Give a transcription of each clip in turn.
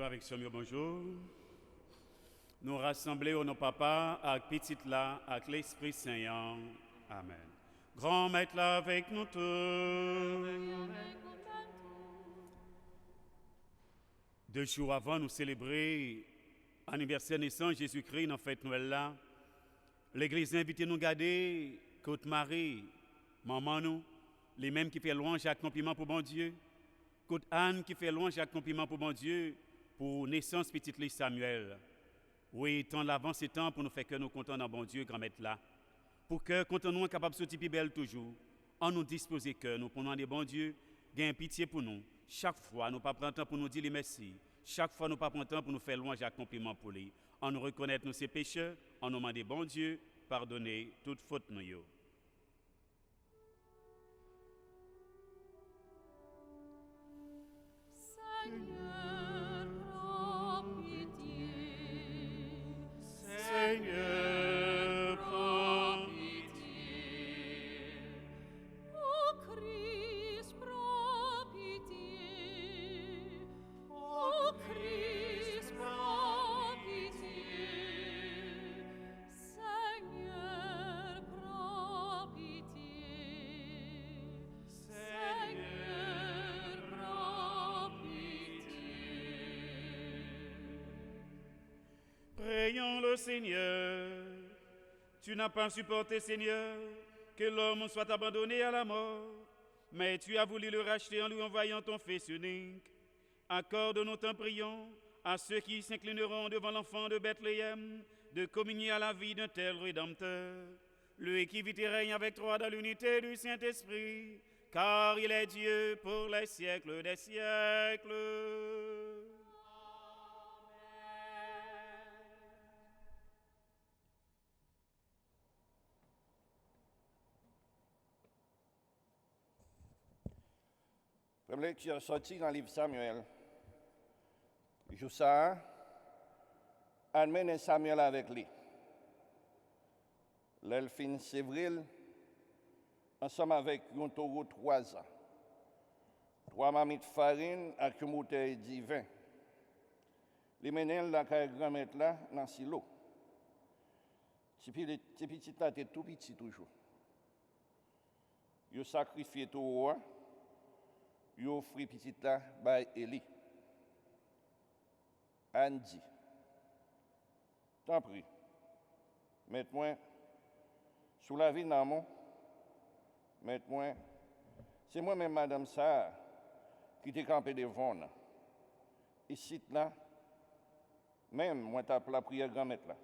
avec ce bonjour. Nous rassembler au nom papa, avec petit là, avec l'Esprit Saint. Amen. Grand maître là avec nous tous. 2 jours avant, nous célébrer l'anniversaire de naissance Jésus-Christ dans fête Noël là. L'église invite nous garder Côte Marie, maman nous, les mêmes qui fait louange et compliment pour bon Dieu. Côte Anne qui fait louange et compliment pour bon Dieu pour naissance petite Lise Samuel. Oui, tant l'avant c'est temps pour nous faire que nous contents dans bon Dieu grand maître là. Pour que content nous capable de sortir plus belle toujours. En nous disposer que nous pour nous demander bon Dieu, gagne pitié pour nous. Chaque fois nous pas prendre temps pour nous dire les merci. Chaque fois nous pas prendre temps pour nous faire louange et compliment pour lui. En nous reconnaître nos ses pécheurs, en nous demander bon Dieu, pardonner toute faute nous yo. Seigneur, prends pitié. Seigneur, prends pitié. Ô Christ, prends pitié. Ô Christ, prends pitié. Seigneur, prends pitié. Seigneur, prends pitié. Prions le Seigneur. Tu n'as pas supporté, Seigneur, que l'homme soit abandonné à la mort, mais tu as voulu le racheter en lui envoyant ton Fils unique. Accorde-nous, t'en prions, à ceux qui s'inclineront devant l'enfant de Bethléem, de communier à la vie d'un tel Rédempteur, lui qui vit et règne avec toi dans l'unité du Saint-Esprit, car il est Dieu pour les siècles des siècles. Première lecture sortie dans le livre Samuel. Joussa amène Samuel avec lui. L'elfine Sévril, ensemble avec un taureau 3 ans, 3 mamites de farine avec une bouteille de vin. Les menèles la grand-mère là dans le silo. Ces petits là étaient tout petits toujours. Ils ont sacrifié le taureau. Ils ont offert petit là par Élie. Anne dit, t'en prie, mette-moi sous la vie d'Amon, mette-moi, c'est moi-même, Madame Sarah, qui t'ai campé devant. Ici, là, même, moi, t'as la prière grand-mère là.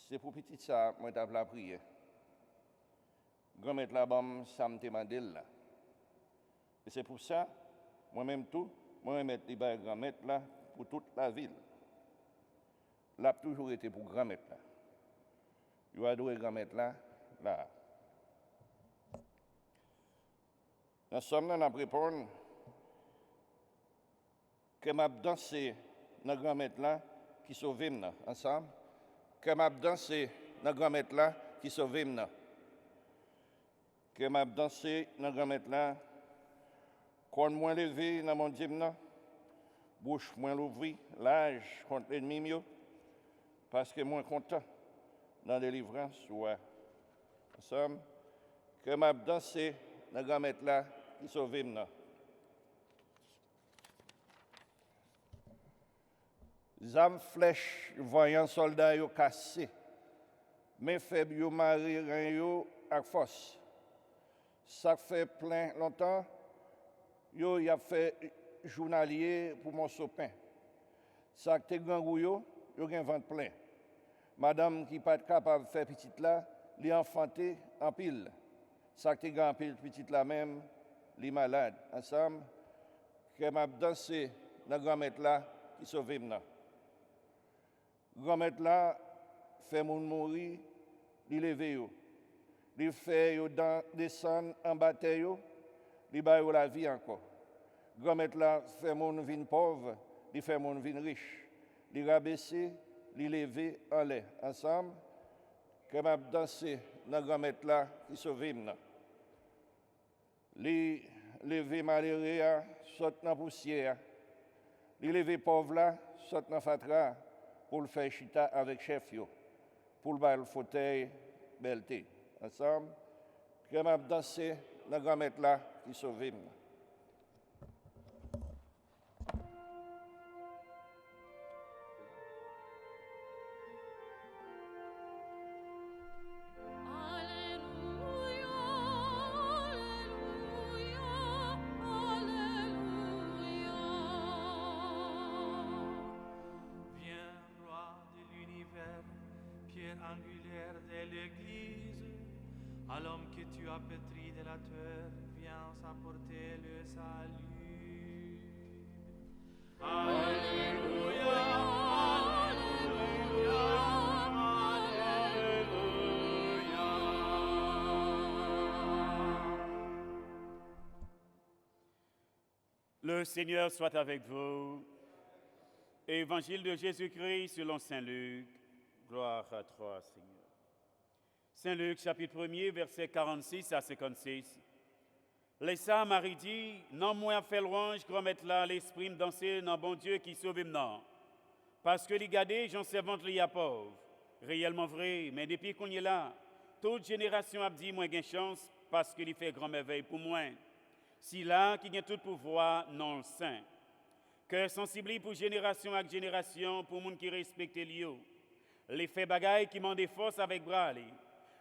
C'est pour petit ça, moi, t'as la prière. Grand-mère là, bam, ça me demande là. Et c'est pour ça, moi-même tout, moi-même les grand-mère là pour toute la ville. Là, toujours été pour grand-mère là. Il a adoré grand-mère là. Nous sommes dans la réponse que m'a dansé dans grand-mère là qui sauve ensemble. Que m'a dansé dans grand-mère là qui sauve Que m'a dansé dans grand-mère là. Quand moi levé dans mon gymnase, bouche moins l'ouvri, l'âge contre l'ennemi mieux, parce que moi content dans la délivrance, ouais. En somme, que m'a dansé dans la grand-mère là qui sauve moi. Zam flèche voyant soldats yo cassé, mais faible yo mari ren yo avec force. Ça fait plein longtemps. Yo y a fait journalier pour mon sopin. Ça que grand yo gen vent plein. Madame qui pas capable de faire petite là, li enfanté en pile. Ça que grand pile petite là même, li malade. Ensemble que m'a dansé dans grand-mère là qui sauve moi. Grand-mère là fait moun mourir, li lever yo. Li fait yo descendre en bataille yo. Li bay la vie encore. Grand-mère là fait mon vin pauvre, li fait mon vin riche. Li rabaisser, li lever en l'air. Ensemble, que m'a dansé dans grand-mère là qui sauve moi. Li lever malheureux, saute dans poussière. Li levé pauvre là, saute dans fatra pour le faire chita avec chef yo, pour le bal fauteuil belté. Ensemble, que m'a dansé dans grand maître là qui sauve. Angulaire de l'Église, à l'homme que tu as pétri de la terre, viens apporter le salut. Alléluia, Alléluia, Alléluia. Le Seigneur soit avec vous. Évangile de Jésus-Christ selon Saint Luc. Gloire à toi, Seigneur. Saint Luc, chapitre 1er, versets 46 à 56. Laissa Marie dit, non, moi, fait louange, grand maître là, l'esprit me danser dans bon Dieu qui sauve maintenant. Parce que les gardés, j'en servante les pauvres. Réellement vrai, mais depuis qu'on est là, toute génération a dit, moi, gain chance, parce qu'il fait grand merveille pour moi. Si là, qui a tout pouvoir, non, saint. Cœur sensible pour génération à génération, pour monde qui respecte Dieu. Les faits bagailles qui m'ont des forces avec bras,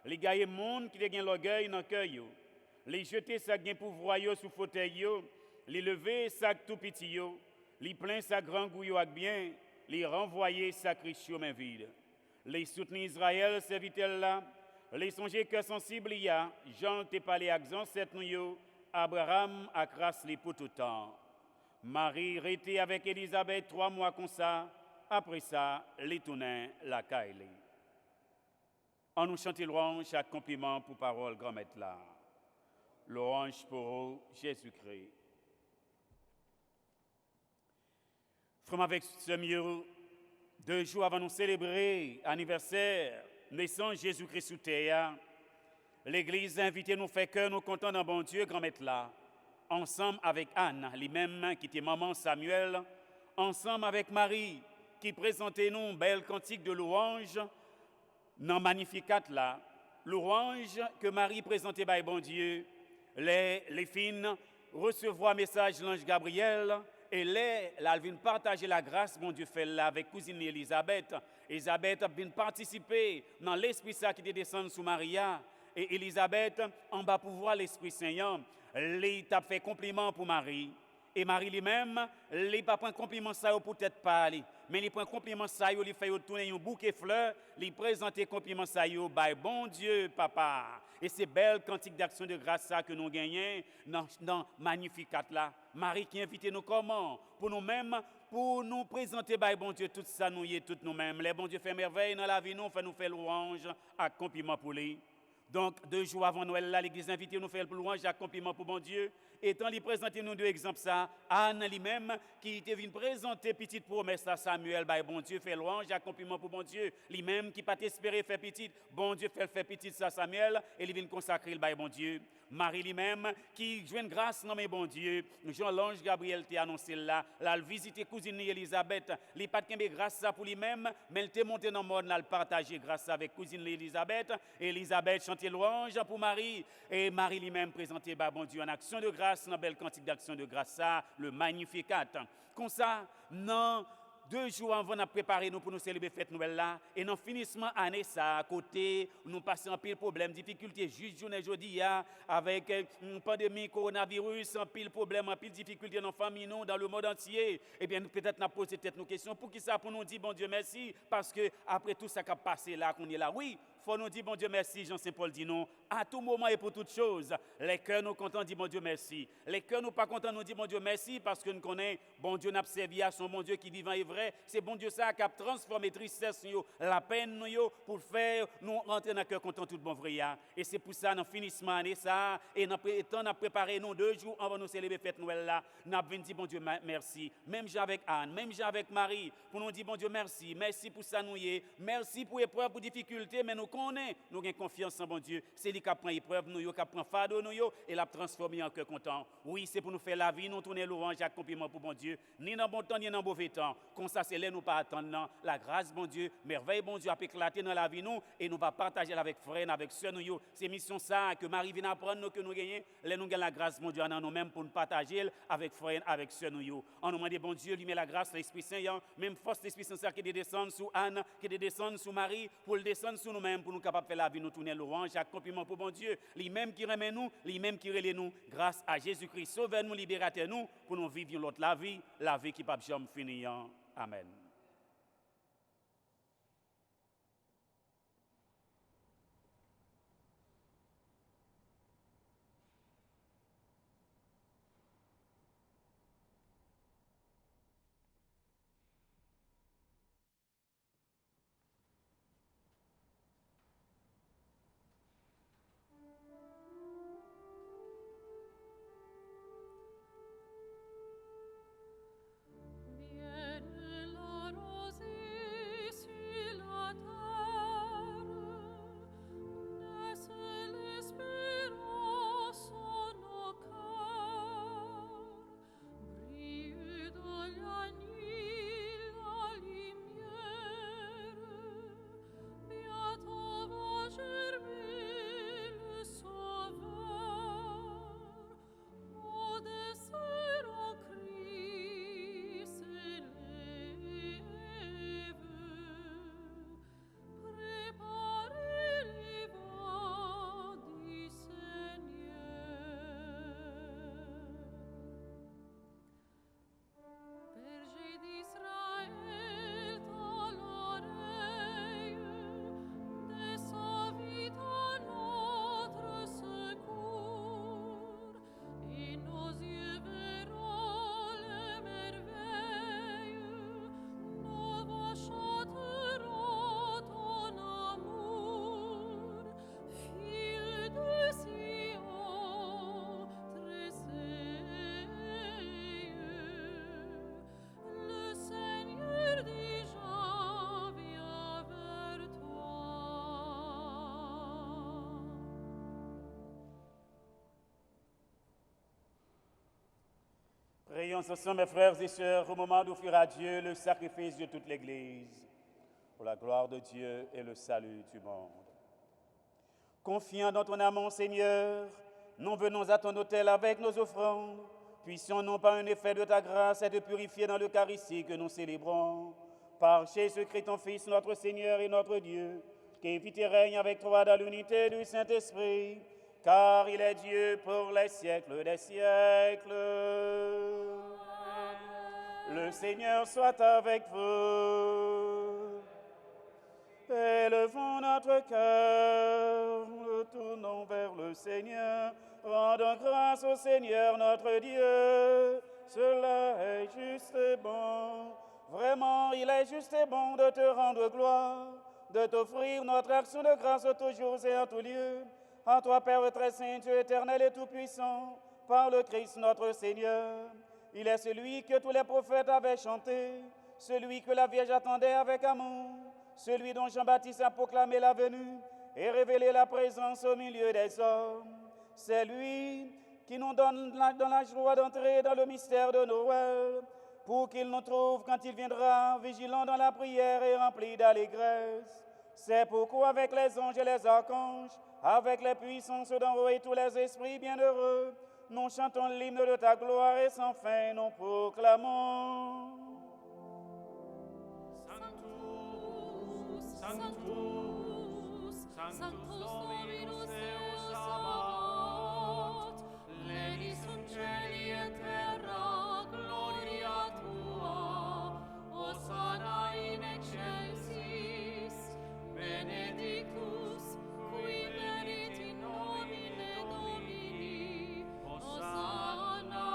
les gaillés monde qui ont l'orgueil dans le cœur, les jeter ça gain pouvoir sous fauteuil, les lever ça tout petit, les plein ça grand gouillot avec bien, les renvoyer sacrifier main vide. Les soutenir Israël serviteur là, les songer que sensible y a, Jean t'ai parlé avec cette nous Abraham a crasse les pour tout temps. Marie était avec Élisabeth 3 mois comme ça. Après ça, les tournins la caille. On nous chante louange, chaque compliment pour parole grand maître là. Louange pour Jésus-Christ. Frère, avec ce mieux, 2 jours avant nous célébrer l'anniversaire naissance Jésus-Christ sous terre, l'Église invite nous fait cœur nous contents dans bon Dieu grand maître là, ensemble avec Anne, lui-même qui était maman Samuel, ensemble avec Marie, qui présentait nous une belle cantique de louange dans Magnificat là, louange que Marie présentait par bon Dieu, les filles recevoir message l'ange Gabriel et elle vient partager la grâce bon Dieu fait là avec cousine Élisabeth. Élisabeth a bien participé dans l'esprit saint qui descend sous Maria et Élisabeth en bas pour voir l'esprit Saint, elle a fait compliment pour Marie. Et Marie lui-même, il n'a pas pris un compliment ça pour peut-être parler, mais il prend un compliment ça, il fait tourner un bouquet de fleurs, il présente un compliment ça, by bon Dieu, papa. Et c'est belle cantique d'action de grâce ça que nous gagnons dans Magnificat là. Marie qui invite nous comment? Pour nous-mêmes, pour nous présenter by bon Dieu tout ça, nous y est toutes nous-mêmes. Les bon Dieu fait merveille dans la vie, nous fait louange, à compliment pour lui. Donc, 2 jours avant Noël, là, l'Église invite nous faire le louange, accomplissement pour bon Dieu. Et tant lui présenter nous 2 exemples, ça, Anne lui-même, qui était venue présenter petite promesse à Samuel, bah, bon Dieu fait louange, accomplissement pour bon Dieu. Lui-même qui pas espéré faire petite, bon Dieu fait petite ça Samuel, et il vient consacrer le bah, bon Dieu. Marie lui-même, qui joue une grâce non mais bon Dieu. Jean l'ange Gabriel t'a annoncé là, elle visité cousine Élisabeth, il pas de grâce ça pour lui-même, mais elle t'est monté dans le monde, elle partager grâce avec cousine Élisabeth. Élisabeth chantait louange pour Marie, et Marie lui-même présentait bah, bon Dieu en action de grâce, dans belle quantité d'action de grâce ça, le Magnificat. Comme ça, non. 2 jours avant, on a préparé nous pour nous célébrer fête nouvelle là. Et dans le finissement année, ça, à côté, nous passons un pile problème, difficulté, juste journée aujourd'hui, avec une pandémie, coronavirus, un pile problème, un pile difficulté dans la famille, nous, dans le monde entier. Eh bien, peut-être nous posé peut-être nos questions. Pour qui ça? Pour nous dire, bon Dieu, merci. Parce que après tout ça qui a passé là, qu'on est là, oui, il faut nous dire, bon Dieu, merci. Jean-Saint-Paul dit non. À tout moment et pour toutes choses, les cœurs nous contents, dit, bon Dieu, merci. Les cœurs nous pas contents, nous dit, bon Dieu, merci. Parce que nous connaissons, bon Dieu, n'a servi à son bon Dieu qui vivant et vrai. C'est bon Dieu ça qui a transformé tristesse, la peine pour faire nous rentrer dans le cœur content tout bon vrai. Et c'est pour ça, dans le finissement année ça, et dans le temps, nous préparé nous 2 jours avant nous célébrer fête Noël là, nous avons dit, bon Dieu, merci. Même j'ai avec Anne, même j'ai avec Marie, pour nous dire, bon Dieu, merci. Merci pour ça, nous y est. Merci pour épreuve, pour difficulté, mais nous connaît, nous avons confiance en bon Dieu. C'est lui qui prend épreuve, nous, qui prend fardeau, nous, et l'a transformé en cœur content. Oui, c'est pour nous faire la vie, nous tourner louange et compliment pour bon Dieu. Ni dans bon temps, ni dans mauvais temps. Comme ça, c'est là nous pas attendre. La grâce, bon Dieu, merveille, bon Dieu, a éclaté dans la vie, nous, et nous va partager avec frères, avec soeurs, nous. C'est mission ça que Marie vient apprendre, nous, que nous gagnons. Là, nous gagnons la grâce, bon Dieu, en nous-mêmes pour nous partager avec frères, avec soeurs, nous. On nous demande, bon Dieu, lui met la grâce, l'Esprit Saint, même force l'Esprit Saint qui descend sur Anne, qui descend sur Marie, pour le descendre sur nous-mêmes, pour nous capables de faire la vie, nous tourner louange, accomplissement pour bon Dieu, lui-même qui remet nous, lui-même qui relève nous, grâce à Jésus-Christ, sauvez-nous, libératez-nous, pour nous vivre l'autre la vie qui ne peut jamais finir. Amen. Vienne la rosée sur la terre, naisse l'espérance en nos cœurs, brille dans la nuit la lumière, bientôt va germer le Sauveur, au dessert au Christ s'élève, préparez les voies du Seigneur. Berger d'Israël, tends l'oreille, descends vite à notre secours, et nos yeux verront les merveilles, nos voix chanteront ton amour, fille de Sion, très le Seigneur déjà vient vers toi. Prions ensemble, mes frères et sœurs, au moment d'offrir à Dieu le sacrifice de toute l'Église, pour la gloire de Dieu et le salut du monde. Confiant dans ton amour, Seigneur, nous venons à ton autel avec nos offrandes. Puissions-nous, par un effet de ta grâce, être purifiés dans l'Eucharistie que nous célébrons. Par Jésus-Christ, ton Fils, notre Seigneur et notre Dieu, qui vit et règne avec toi dans l'unité du Saint-Esprit, car il est Dieu pour les siècles des siècles. Le Seigneur soit avec vous. Élevons notre cœur, nous tournons vers le Seigneur, rendons grâce au Seigneur notre Dieu. Cela est juste et bon. Vraiment, il est juste et bon de te rendre gloire, de t'offrir notre action de grâce toujours et en tout lieu. À toi, Père très saint, Dieu éternel et tout-puissant, par le Christ notre Seigneur. Il est celui que tous les prophètes avaient chanté, celui que la Vierge attendait avec amour, celui dont Jean-Baptiste a proclamé la venue et révélé la présence au milieu des hommes. C'est lui qui nous donne dans la joie d'entrer dans le mystère de Noël, pour qu'il nous trouve quand il viendra, vigilants dans la prière et remplis d'allégresse. C'est pourquoi avec les anges et les archanges, avec les puissances d'en haut et tous les esprits bienheureux, nous chantons l'hymne de ta gloire et sans fin nous proclamons. Sanctus, Sanctus, Sanctus Dominus Deus Sabaoth, Lenis in cieli et terra, gloria tua, Hosanna in excelsis, benedictus, qui venit in nomine Domini, Hosanna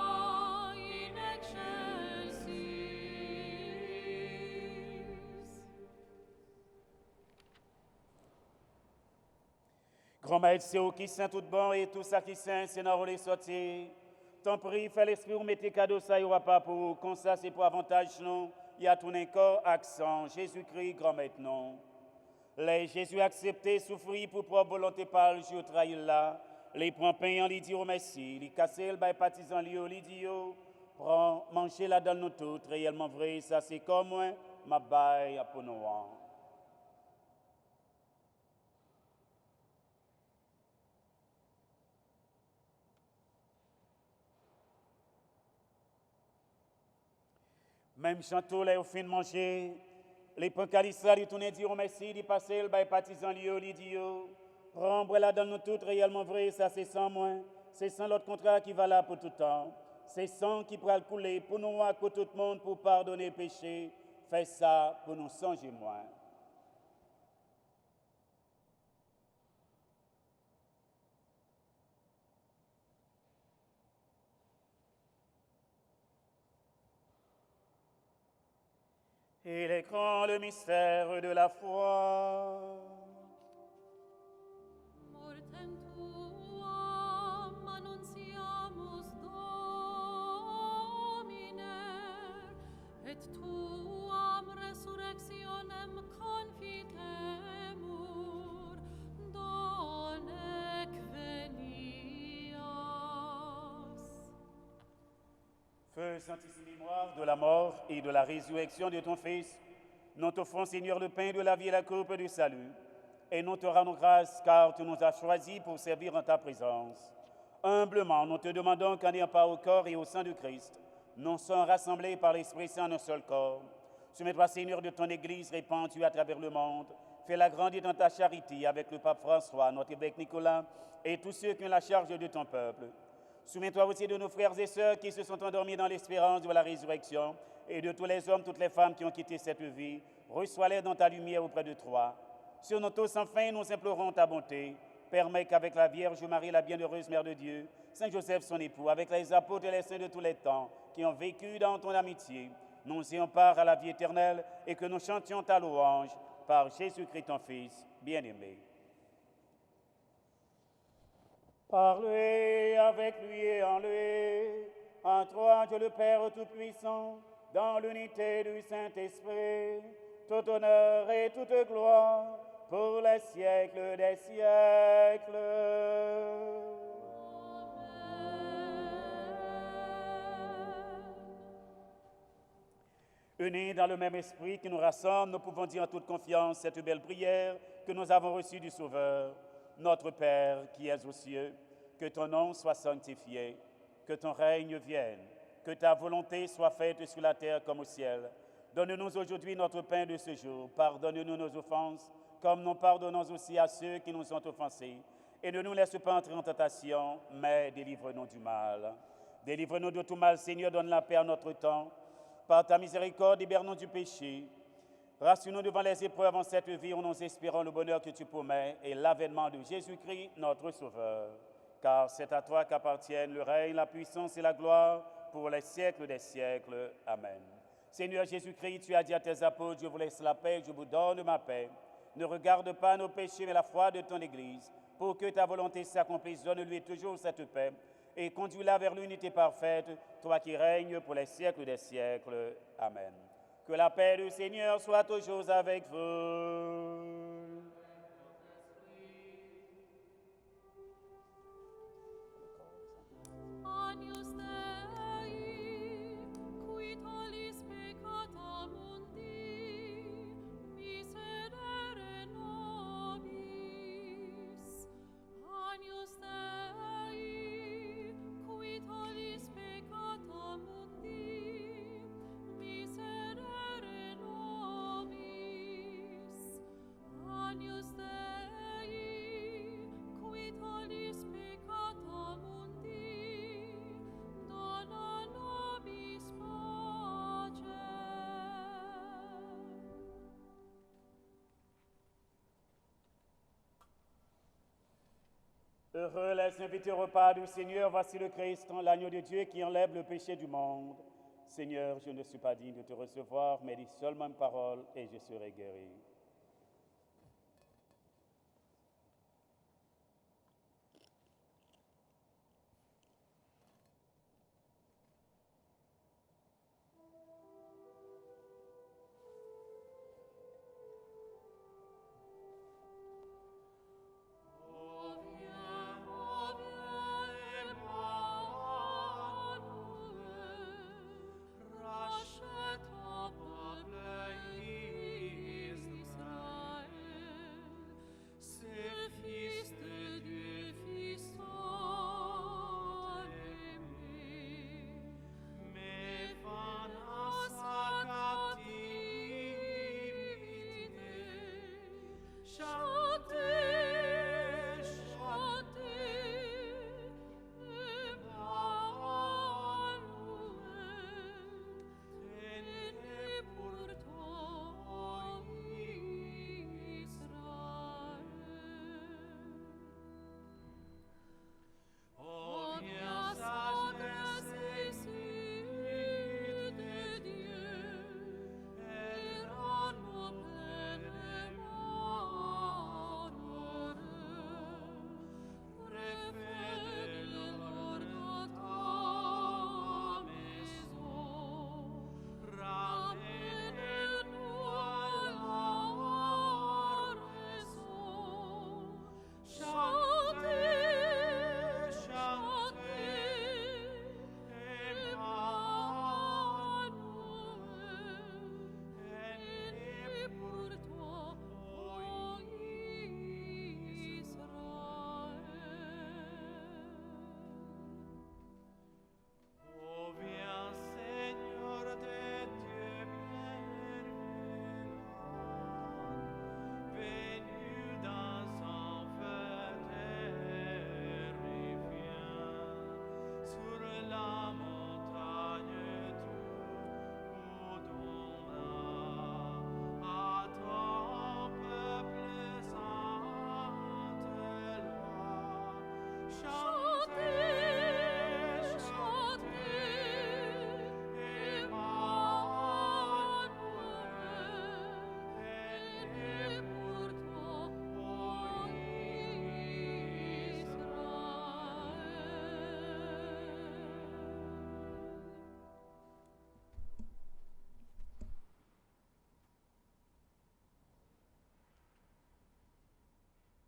in excelsis. Grand Maître, c'est au qui saint tout bon et tout ça qui saint, c'est dans les sorties. T'en prie, fais l'esprit ou mettez cadeau ça, il n'y aura pas pour. Comme ça, c'est pour avantage, non. Il y a tout un corps, accent, Jésus-Christ, grand Maître, non. Les Jésus accepté, souffrit pour propre volonté par le jour trahi là. Les prend pain en lui dit merci. Les cassé le bail partisan lui dit prend manger la dans nous toutes. Réellement vrai, ça c'est comme moi, ma baille pour nous. Même chanteau, là, au fin de manger, les pancalistas, ils tournent dire merci, ils passent le bail partisan, ils disent prends, bois là dans nous toutes, réellement vrai, ça c'est sans moi, c'est sans l'autre contrat qui va là pour tout temps, c'est sans qui pourra le couler pour nous, à tout le monde, pour pardonner le péché, fais ça pour nous songer moins. Il est grand le mystère de la foi. Mortem tuam annunciamus Domine, et tuam resurrectionem confitemur, donec venias. Feu sanctifie mémoire de la mort et de la résurrection de ton Fils, nous t'offrons, Seigneur, le pain de la vie et la coupe du salut, et nous te rendons grâce car tu nous as choisis pour servir en ta présence. Humblement, nous te demandons qu'en ayant part au corps et au sang de Christ, nous sommes rassemblés par l'Esprit Saint en un seul corps. Soumets-toi, Seigneur, de ton Église répandue à travers le monde. Fais-la grandir dans ta charité avec le pape François, notre évêque Nicolas, et tous ceux qui ont la charge de ton peuple. Souviens-toi aussi de nos frères et sœurs qui se sont endormis dans l'espérance de la résurrection et de tous les hommes, toutes les femmes qui ont quitté cette vie. Reçois-les dans ta lumière auprès de toi. Sur nous tous, enfin, nous implorons ta bonté. Permets qu'avec la Vierge Marie, la bienheureuse Mère de Dieu, Saint Joseph, son époux, avec les apôtres et les saints de tous les temps qui ont vécu dans ton amitié, nous ayons part à la vie éternelle et que nous chantions ta louange par Jésus-Christ, ton Fils, bien-aimé. Par lui, avec lui et en lui, en toi, Dieu le Père Tout-Puissant, dans l'unité du Saint-Esprit, tout honneur et toute gloire pour les siècles des siècles. Unis dans le même esprit qui nous rassemble, nous pouvons dire en toute confiance cette belle prière que nous avons reçue du Sauveur. Notre Père qui es aux cieux, que ton nom soit sanctifié, que ton règne vienne, que ta volonté soit faite sur la terre comme au ciel. Donne-nous aujourd'hui notre pain de ce jour. Pardonne-nous nos offenses, comme nous pardonnons aussi à ceux qui nous ont offensés. Et ne nous laisse pas entrer en tentation, mais délivre-nous du mal. Délivre-nous de tout mal, Seigneur, donne la paix à notre temps. Par ta miséricorde, libère-nous du péché. Rassure-nous devant les épreuves en cette vie où nous espérons le bonheur que tu promets et l'avènement de Jésus-Christ, notre Sauveur. Car c'est à toi qu'appartiennent le règne, la puissance et la gloire pour les siècles des siècles. Amen. Seigneur Jésus-Christ, tu as dit à tes apôtres, je vous laisse la paix, je vous donne ma paix. Ne regarde pas nos péchés, mais la foi de ton Église. Pour que ta volonté s'accomplisse, donne-lui toujours cette paix et conduis-la vers l'unité parfaite, toi qui règnes pour les siècles des siècles. Amen. Que la paix du Seigneur soit toujours avec vous. Agnus Dei, qui tollis peccata mundi, miserere nobis. Agnus Dei, qui tollis peccata mundi, miserere nobis. Agnus Dei, qui tollis peccata mundi, dona nobis pacem. Heureux les invités au repas du Seigneur, voici le Christ, l'agneau de Dieu qui enlève le péché du monde. Seigneur, je ne suis pas digne de te recevoir, mais dis seulement une parole et je serai guéri.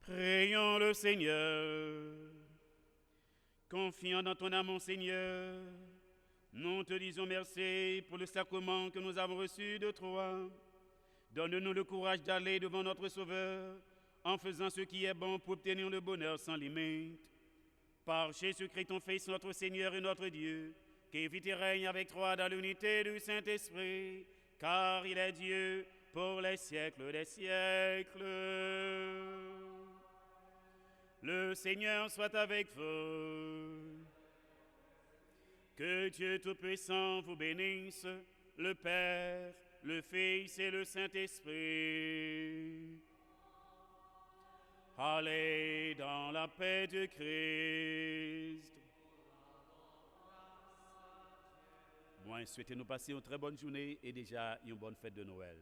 Prions le Seigneur. Confiant dans ton amour, Seigneur, nous te disons merci pour le sacrement que nous avons reçu de toi. Donne-nous le courage d'aller devant notre Sauveur en faisant ce qui est bon pour obtenir le bonheur sans limite. Par Jésus-Christ, ton Fils, notre Seigneur et notre Dieu, qui vit et règne avec toi dans l'unité du Saint-Esprit, car il est Dieu pour les siècles des siècles. Le Seigneur soit avec vous. Que Dieu Tout-Puissant vous bénisse, le Père, le Fils et le Saint-Esprit. Allez dans la paix de Christ. Moi, souhaitez-nous passer une très bonne journée et déjà une bonne fête de Noël.